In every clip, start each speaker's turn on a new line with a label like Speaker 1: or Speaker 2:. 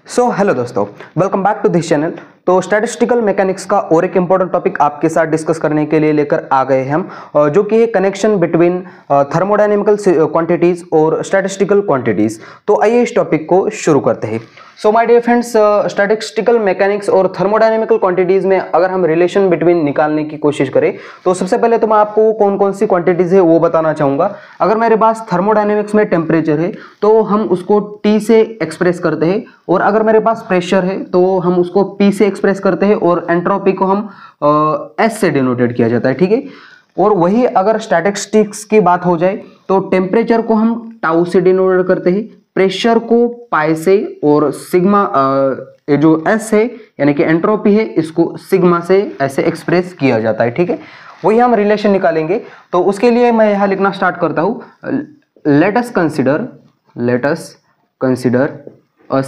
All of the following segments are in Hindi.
Speaker 1: सो हेलो दोस्तों, welcome back to this channel. तो स्टैटिस्टिकल मैकेनिक्स का और एक इम्पॉर्टेंट टॉपिक आपके साथ डिस्कस करने के लिए लेकर आ गए हैं हम, जो कि है कनेक्शन बिटवीन थर्मोडायनेमिकल क्वांटिटीज और स्टैटिस्टिकल क्वांटिटीज। तो आइए इस टॉपिक को शुरू करते हैं। So my dear friends, statistical mechanics और थर्मोडायनेमिकल क्वांटिटीज में अगर हम रिलेशन बिटवीन निकालने की कोशिश करें तो सबसे पहले तो मैं आपको कौन कौन सी क्वांटिटीज है वो बताना चाहूँगा। अगर मेरे पास थर्मोडायनेमिक्स में टेम्परेचर है तो हम उसको T से एक्सप्रेस करते हैं, और अगर मेरे पास प्रेशर है तो हम उसको P से एक्सप्रेस करते हैं, और एंट्रोपी को हम S से डिनोटेड किया जाता है, ठीक है। और वही अगर स्टैटिस्टिक्स की बात हो जाए तो टेम्परेचर को हम टाउ से डिनोटेड करते हैं, प्रेशर को पाई से, और सिग्मा जो S है यानी कि एंट्रोपी है इसको सिग्मा से ऐसे एक्सप्रेस किया जाता है, ठीक है। वही हम रिलेशन निकालेंगे। तो उसके लिए मैं यहाँ लिखना स्टार्ट करता हूँ। Let us consider a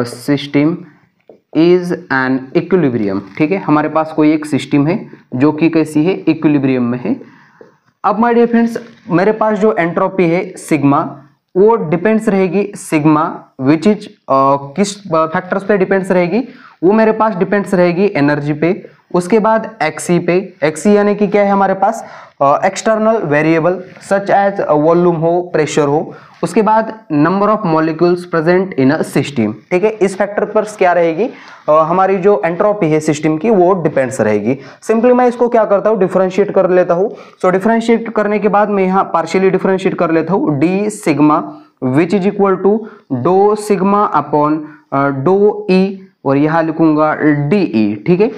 Speaker 1: system is an equilibrium, ठीक है। हमारे पास कोई एक सिस्टम है जो कि कैसी है, इक्विलिब्रियम में है। अब माय डियर फ्रेंड्स, मेरे पास जो एंट्रोपी है सिग्मा, वो डिपेंड्स रहेगी सिग्मा विच इज किस फैक्टर्स पे डिपेंड्स रहेगी, वो मेरे पास डिपेंड्स रहेगी एनर्जी पे। उसके बाद एक्सी पे, एक्सी यानी कि क्या है हमारे पास, external variable such as volume हो, प्रेशर हो। उसके बाद number of molecules present in a system, ठीक है। इस फैक्टर पर क्या रहेगी, हमारी जो एंट्रोपी है सिस्टम की वो डिपेंड्स रहेगी। सिंपली मैं इसको क्या करता हूँ, डिफरेंशिएट कर लेता हूँ। सो डिफरेंशिएट करने के बाद मैं यहाँ पार्शियली डिफरेंशिएट कर लेता हूँ। D sigma which is equal to doh sigma upon doh E, और यहाँ लिखूंगा डी ई, ठीक है।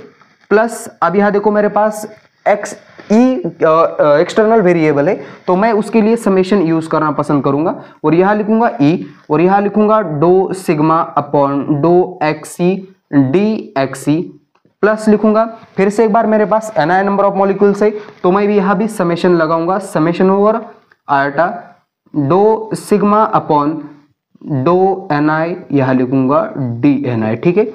Speaker 1: प्लस अब यहाँ देखो मेरे पास एक्स ई एक्सटर्नल वेरिएबल है तो मैं उसके लिए समेशन यूज करना पसंद करूंगा, और यहाँ लिखूंगा ई, और यहाँ लिखूंगा डो सिग्मा अपॉन डो एक्सी डी एक्सी, प्लस लिखूंगा फिर से एक बार मेरे पास ni नंबर ऑफ मॉलिक्यूल्स है तो मैं भी यहाँ भी समेशन लगाऊंगा, समेशन ओवर आयटा डो सिग्मा अपॉन डो ni, यहाँ लिखूंगा डी ni, ठीक है।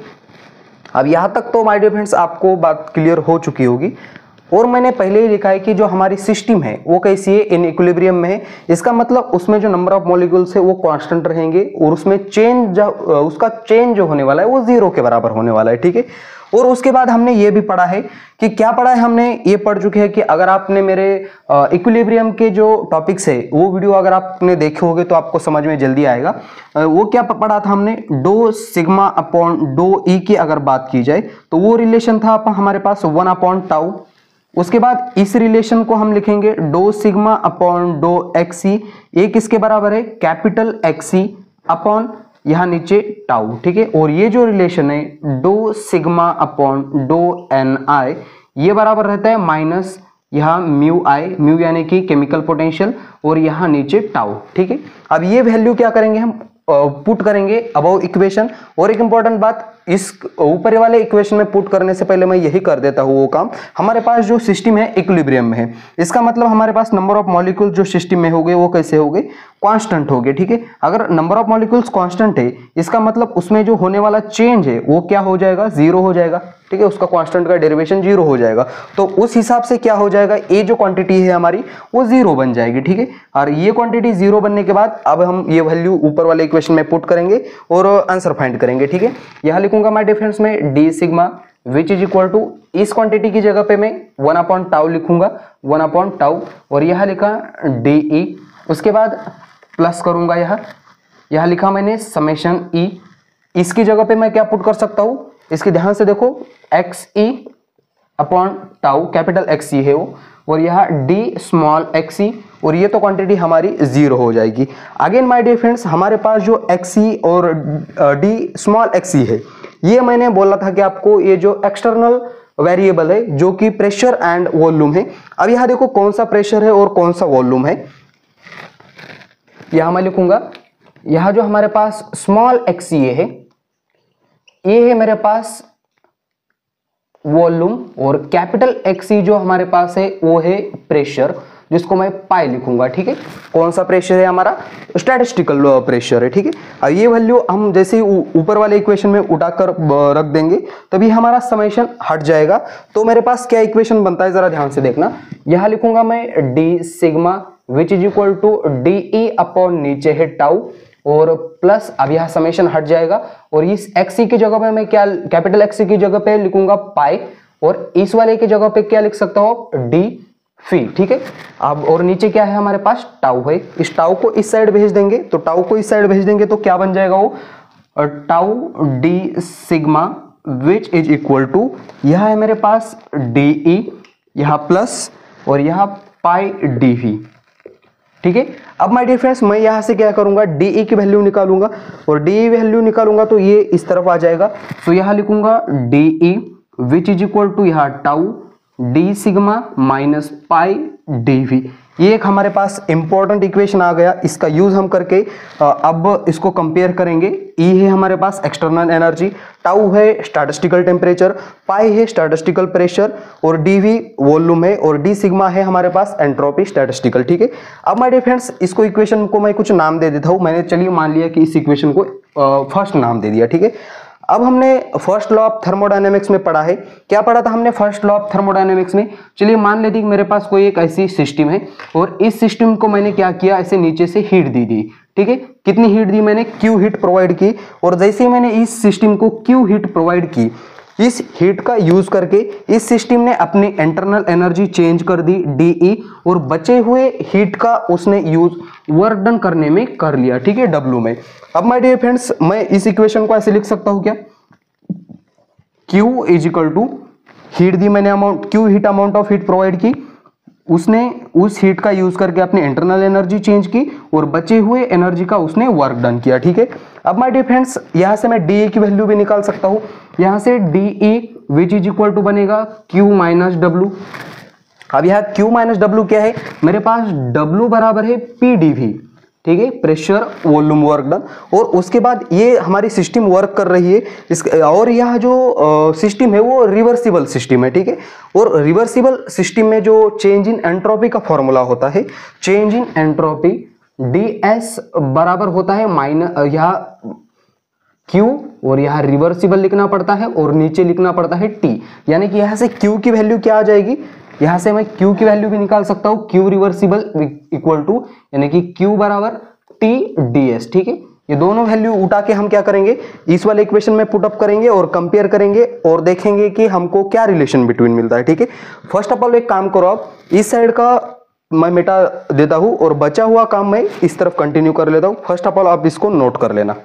Speaker 1: अब यहाँ तक तो माय डियर फ्रेंड्स आपको बात क्लियर हो चुकी होगी। और मैंने पहले ही लिखा है कि जो हमारी सिस्टम है वो कैसी है, इन इक्विलिब्रियम में है। इसका मतलब उसमें जो नंबर ऑफ मॉलिक्यूल्स है वो कांस्टेंट रहेंगे, और उसमें उसका चेंज जो होने वाला है वो 0 के बराबर होने वाला है, ठीक है। और उसके बाद हमने ये भी पढ़ा है कि क्या पढ़ा है, हमने ये पढ़ चुके हैं कि अगर आपने मेरे इक्विलिब्रियम के जो टॉपिक्स है वो वीडियो अगर आपने देखे होंगे तो आपको समझ में जल्दी आएगा। वो क्या पढ़ा था हमने, डो सिग्मा अपॉन डो ई की अगर बात की जाए तो वो रिलेशन था हमारे पास 1 अपॉन टाउ। उसके बाद इस रिलेशन को हम लिखेंगे डो सिग्मा अपॉन डो एक्सी, ये किसके बराबर है, कैपिटल एक्सी अपॉन यहाँ नीचे टाउ, ठीक है। और ये जो रिलेशन है doh sigma upon doh N I, ये बराबर रहता है माइनस यहाँ म्यू आई, म्यू यानी कि केमिकल पोटेंशियल, और यहाँ नीचे टाउ, ठीक है। अब ये वैल्यू क्या करेंगे हम, पुट करेंगे अबव इक्वेशन। और एक इंपॉर्टेंट बात, इस ऊपर वाले इक्वेशन में पुट करने से पहले मैं यही कर देता हूं वो काम। हमारे पास जो सिस्टम है इक्विलिब्रियम में है, इसका मतलब हमारे पास नंबर ऑफ मॉलिक्यूल्स जो सिस्टम में हो गए वो कैसे हो गए, कांस्टेंट हो गए, ठीक है। अगर नंबर ऑफ मॉलिक्यूल्स कांस्टेंट है इसका मतलब उसमें जो होने वाला चेंज है वो क्या हो जाएगा, 0 हो जाएगा, ठीक है। उसका कांस्टेंट का डेरिवेशन 0 हो जाएगा, तो उस हिसाब से क्या हो जाएगा, ये जो क्वांटिटी है हमारी वो 0 बन जाएगी, ठीक है। और ये क्वांटिटी 0 बनने के बाद अब हम ये वैल्यू ऊपर वाले इक्वेशन में पुट करेंगे और आंसर फाइंड करेंगे, ठीक है। यहाँ लिखूंगा माय डिफरेंस में D sigma which is equal to, इस क्वांटिटी की जगह पे मैं 1 अपॉन टाउ लिखूंगा, 1 अपॉन टाउ, और यहाँ लिखा डी ई। उसके बाद प्लस करूंगा, यहाँ लिखा मैंने समेशन ई। इसकी जगह पे मैं क्या पुट कर सकता हूँ, इसकी ध्यान से देखो, X E upon tau, capital X E है वो, और यहाँ डी स्मॉल एक्स ई, और ये तो क्वांटिटी हमारी 0 हो जाएगी। अगेन माय डियर फ्रेंड्स, हमारे पास जो एक्स ई और डी स्मॉल एक्स ई है, ये मैंने बोला था कि आपको ये जो एक्सटर्नल वेरिएबल है जो कि प्रेशर एंड वॉल्यूम है। अब यहाँ देखो कौन सा प्रेशर है और कौन सा वॉल्यूम है, यहाँ मैं लिखूंगा, यहाँ जो हमारे पास स्मॉल एक्स ई है ये है मेरे पास वॉल्यूम, और कैपिटल एक्सी जो हमारे पास है वो है प्रेशर, जिसको मैं पाई लिखूंगा, ठीक है। कौन सा प्रेशर है हमारा, स्टैटिस्टिकल प्रेशर है, ठीक है। अब ये वैल्यू हम जैसे ही ऊपर वाले इक्वेशन में उठाकर रख देंगे तभी हमारा समेशन हट जाएगा। तो मेरे पास क्या इक्वेशन बनता है जरा ध्यान से देखना, यहां लिखूंगा मैं D sigma which is equal to D upon नीचे है टाउ और प्लस, अब यह समेशन हट जाएगा और इस एक्सी की जगह पे मैं क्या, कैपिटल एक्सी की जगह पे लिखूंगा पाई और इस वाले की जगह पे क्या लिख सकता हूं, डी फी। ठीक है, अब और नीचे क्या है हमारे पास, टाउ है। इस टाउ को इस साइड भेज देंगे, तो टाउ को इस साइड भेज देंगे तो क्या बन जाएगा वो, tau D sigma which is equal to, यह है मेरे पास डी यहां प्लस और यहां पाई डी वी। ठीक है, अब माय डियर फ्रेंड्स मैं यहां से क्या करूंगा, डी की वैल्यू निकालूंगा और डी वैल्यू निकालूंगा तो ये इस तरफ आ जाएगा। तो यहां लिखूंगा D which is equal to यहां tau D sigma minus pi D V. ये एक हमारे पास इंपॉर्टेंट इक्वेशन आ गया, इसका यूज हम करके अब इसको कंपेयर करेंगे। ई है हमारे पास एक्सटर्नल एनर्जी, टाउ है स्टैटिस्टिकल टेम्परेचर, पाई है स्टैटिस्टिकल प्रेशर और डीवी वॉल्यूम है और डी सिग्मा है हमारे पास एंट्रोपी स्टैटिस्टिकल। ठीक है, अब माय डियर फ्रेंड्स इसको इक्वेशन को मैं कुछ नाम दे देता हूं। मैंने चलिए मान लिया कि इस इक्वेशन को फर्स्ट नाम दे दिया। ठीक है, अब हमने फर्स्ट लॉ ऑफ थर्मोडायनेमिक्स में पढ़ा है, क्या पढ़ा था हमने फर्स्ट लॉ ऑफ थर्मोडायनेमिक्स में। चलिए मान लेते कि मेरे पास कोई एक ऐसी सिस्टम है और इस सिस्टम को मैंने क्या किया, ऐसे नीचे से हीट दी। ठीक है, कितनी हीट दी मैंने, क्यू हीट प्रोवाइड की और जैसे ही मैंने इस सिस्टम को क्यू हीट प्रोवाइड की, इस हीट का यूज करके इस सिस्टम ने अपनी इंटरनल एनर्जी चेंज कर दी डी और बचे हुए हीट का उसने यूज वर्क डन करने में कर लिया। ठीक है, डब्ल्यू में। अब माय डियर फ्रेंड्स मैं इस इक्वेशन को ऐसे लिख सकता हूं क्या, Q is equal to heat दी मैंने, amount Q heat amount of heat provide की, उसने उस हीट का यूज करके अपनी इंटरनल एनर्जी चेंज की और बचे हुए एनर्जी का उसने वर्क डन किया। ठीक है, अब माय डियर फ्रेंड्स यहां से मैं डी की वैल्यू भी निकाल सकता हूं। यहां से D which is equal to बनेगा Q माइनस डब्ल्यू। अब यहां Q माइनस डब्ल्यू क्या है, मेरे पास W बराबर है PdV। ठीक है, प्रेशर वॉल्यूम वर्क डन। और उसके बाद ये हमारी सिस्टम वर्क कर रही है इस, और यह जो सिस्टम है वो रिवर्सिबल सिस्टम है। ठीक है, और रिवर्सिबल सिस्टम में जो चेंज इन एंट्रोपी का फॉर्मूला होता है, चेंज इन एंट्रोपी ds बराबर होता है माइनस यहाँ Q और यहाँ रिवर्सिबल लिखना पड़ता है और नीचे लिखना पड़ता है T, यानी कि यहाँ से Q की वैल्यू क्या आ जाएगी, यहां से मैं Q की वैल्यू भी निकाल सकता हूं, Q रिवर्सिबल इक्वल टू यानी कि Q बराबर T ds। ठीक है, ये दोनों वैल्यू उठा के हम क्या करेंगे, इस वाले इक्वेशन में पुट अप करेंगे और कंपेयर करेंगे और देखेंगे कि हमको क्या रिलेशन बिटवीन मिलता है। ठीक है, फर्स्ट ऑफ ऑल एक काम करो, आप इस साइड का मैं मिटा देता हूं और बचा हुआ काम मैं इस तरफ कंटिन्यू कर लेता हूं। फर्स्ट ऑफ ऑल आप इसको नोट कर लेना।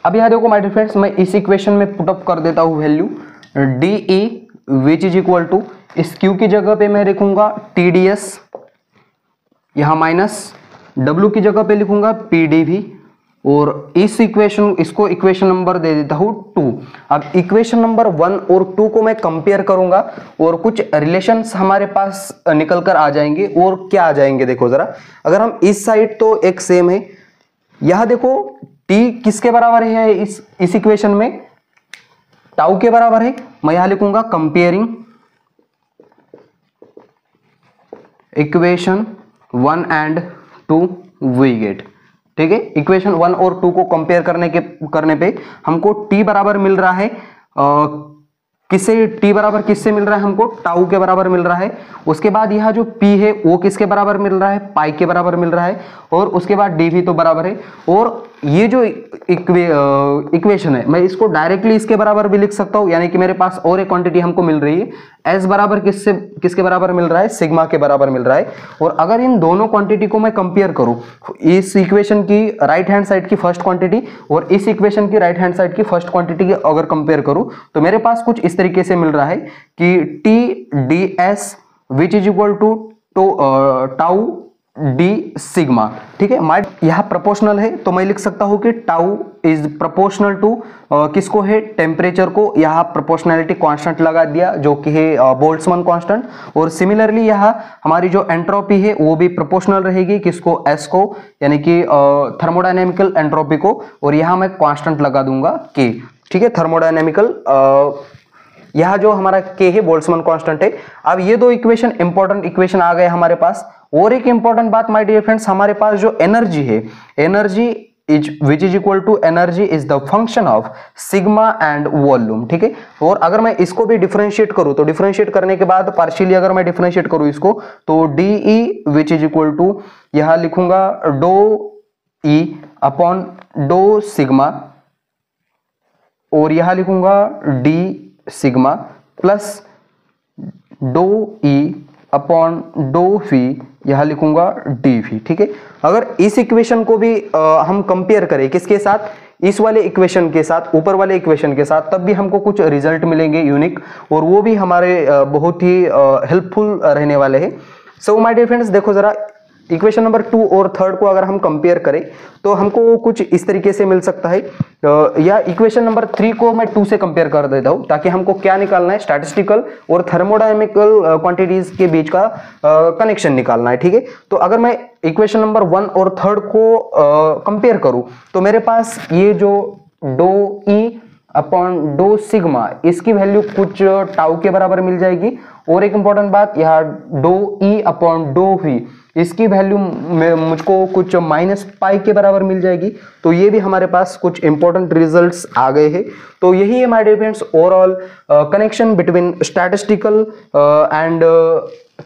Speaker 1: अब यहां देखो माय डियर फ्रेंड्स मैं इस इक्वेशन में पुट अप कर देता हूं value D which is equal to, इस Q की जगह पे मैं लिखूंगा TDS, यहां माइनस W की जगह पे लिखूंगा PdV और इस इक्वेशन, इसको इक्वेशन नंबर दे देता हूं 2। अब इक्वेशन नंबर 1 और 2 को मैं कंपेयर करूंगा और कुछ रिलेशंस हमारे पास निकल कर आ जाएंगे। और क्या आ जाएंगे देखो जरा, अगर हम इस साइड तो एक सेम है, यहां देखो T किसके बराबर है, इस इक्वेशन में टाउ के बराबर है। मैं यहां लिखूंगा comparing equation 1 and 2 we get. ठीक है, इक्वेशन 1 और 2 को कंपेयर करने पे हमको T बराबर मिल रहा है, किससे T बराबर किससे मिल रहा है हमको, टाउ के बराबर मिल रहा है। उसके बाद यह जो P है वो किसके बराबर मिल रहा है, पाई के बराबर मिल रहा है। और उसके बाद dV तो बराबर है। और ये जो इक्वेशन है मैं इसको डायरेक्टली इसके बराबर भी लिख सकता हूं, यानी कि मेरे पास और एक क्वांटिटी हमको मिल रही है, S बराबर किसके बराबर मिल रहा है, सिग्मा के बराबर मिल रहा है। और अगर इन दोनों क्वांटिटी को मैं कंपेयर करूं, इस इक्वेशन की राइट हैंड साइड की फर्स्ट क्वांटिटी और इस इक्वेशन की राइट हैंड साइड की फर्स्ट क्वांटिटी अगर कंपेयर करूं तो मेरे पास कुछ इस तरीके से मिल रहा है कि TDS which is equal to tau D sigma. ठीक है, माइट यह प्रोपोर्शनल है तो मैं लिख सकता हूं कि टाउ इज प्रोपोर्शनल टू किसको है, टेम्परेचर को। यह प्रोपोर्शनैलिटी कांस्टेंट लगा दिया जो कि है बोल्ट्जमैन कांस्टेंट। और सिमिलरली यह हमारी जो एंट्रोपी है वो भी प्रोपोर्शनल रहेगी किसको, S को, यानी कि थर्मोडायनेमिकल एंट्रोपी को। और यहां मैं कांस्टेंट लगा दूंगा K। ठीक है, थर्मोडायनेमिकल यह जो हमारा K है बोल्ट्जमैन कांस्टेंट है। अब ये दो इक्वेशन इंपॉर्टेंट इक्वेशन आ गए हमारे पास। और एक इंपॉर्टेंट बात माय डियर फ्रेंड्स, हमारे पास जो एनर्जी है, energy which is equal to energy is the function of sigma and volume, ठीक है। और अगर मैं इसको भी डिफरेंशिएट करूं तो डिफरेंशिएट करने के बाद पार्शियली अगर मैं डिफरेंशिएट करूं इसको तो D which is equal to यहां लिखूंगा डो ई अपॉन डो सिग्मा और यहां लिखूंगा डी सिग्मा प्लस डो ई अपॉन डो वी यहां लिखूंगा डी वी, ठीक है। अगर इस इक्वेशन को भी हम कंपेयर करें किसके साथ, इस वाले इक्वेशन के साथ, ऊपर वाले इक्वेशन के साथ, तब भी हमको कुछ रिजल्ट मिलेंगे यूनिक और वो भी हमारे बहुत ही हेल्पफुल रहने वाले हैं। सो माय डियर फ्रेंड्स, देखो जरा इक्वेशन नंबर 2 और 3 को अगर हम कंपेयर करें तो हमको कुछ इस तरीके से मिल सकता है, या इक्वेशन नंबर 3 को मैं 2 से कंपेयर कर देता हूं ताकि हमको क्या निकालना है, स्टैटिस्टिकल और थर्मोडायनेमिकल क्वांटिटीज के बीच का कनेक्शन निकालना है, ठीक है। तो अगर मैं इक्वेशन नंबर 1 और 3 को कंपेयर करूं तो मेरे पास ये जो डो ई अपॉन डो सिग्मा इसकी वैल्यू कुछ टाउ के बराबर मिल जाएगी और एक इंपॉर्टेंट बात यहाँ डो ई अपॉन डो वी इसकी वैल्यू मुझको कुछ माइनस पाई के बराबर मिल जाएगी। तो ये भी हमारे पास कुछ इंपॉर्टेंट रिजल्ट्स आ गए हैं। तो यही है my dear friends overall connection between statistical and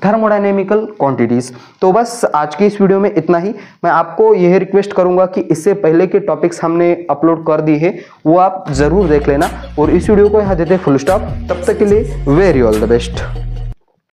Speaker 1: thermodynamical quantities. तो बस आज की इस वीडियो में इतना ही। मैं आपको यह रिक्वेस्ट करूंगा कि इससे पहले के टॉपिक्स हमने अपलोड कर दी है वो आप जरूर देख लेना और इस वीडियो को यहाँ देते फुल स्टॉप। तब तक के लिए वेरी ऑल द बेस्ट।